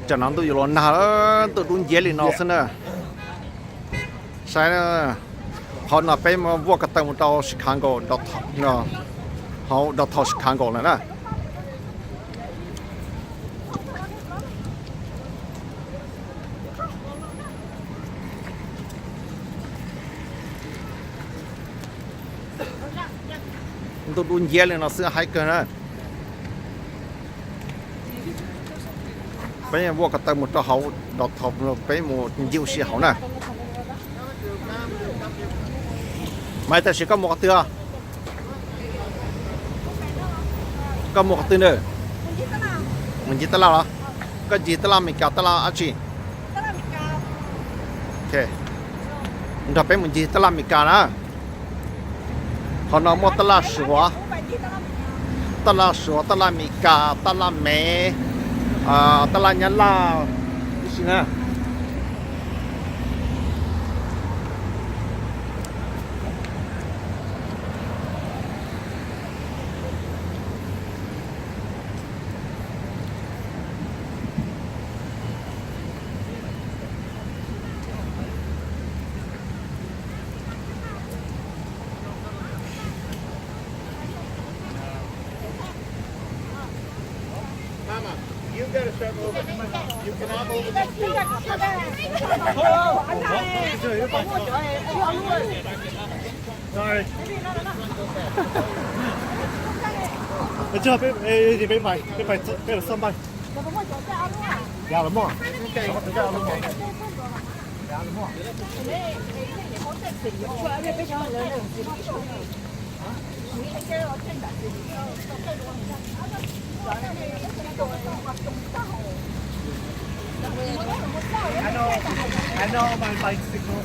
cho nó tôi lo nào tôi đun dễ liền nó xin nè sai nè họ là phải mà vua cái tàu tàu Chicago đọc nó họ đọc tàu Chicago này nè tôi đun dễ lên nó sẽ hay cơ nè bây giờ vua cái tàu một tàu họ đọc tàu phải một nhiều xe họ nè mai ta sẽ có một cái có một cái nữa mình chỉ ta lao cái gì ta làm mình cả ta lao à chị okเราไปมันจีตลาดมิกานะเขานำมาตลาดสัวตลาดสัวตลาดมิกาตลาดเมตลาดยันลาดิฉันนะ You gotta start moving. You cannot move the Sorry. Chưa biết gì bên phải sân bay. Dạ đúng rồi. I know my bicycle.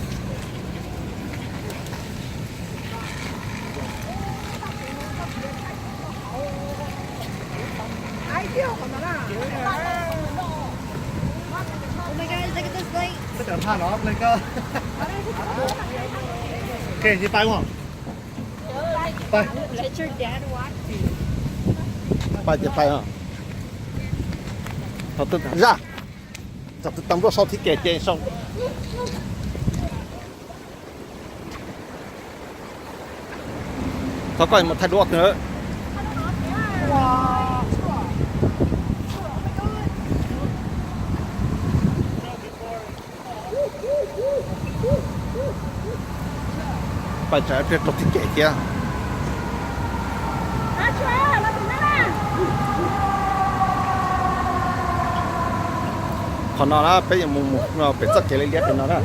Oh my god, look at this light. Tất cả hai nó lên cơ. Ok, đi bay không? Bay. Let your dad watch. Bayจะไปอ่ะเขาตึ้งraจับตึ้งตำรวจsauที่แก่เจxongเขาก็มาถ่ายรูปnữaไปจ่ายเพชรตกที่แก่เจ้าเขานอนแล้วไปอย่างมุมเราเป็นสักเกลียดเป็นนอนนะ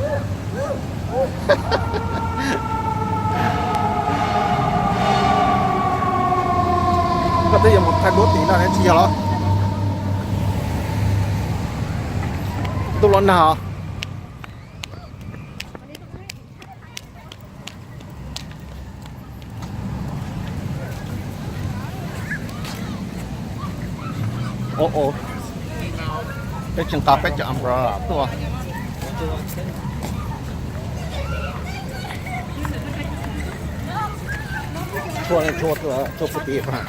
ก็ได้อย่างหมดทันรถตีนั่นเชียวเหรอตัวร้อนหนาวโอ้โอ้ไปจังตาไปจังอัมราตัวชัวร์เลยชัวร์ตัวชัวร์ปกติป่ะ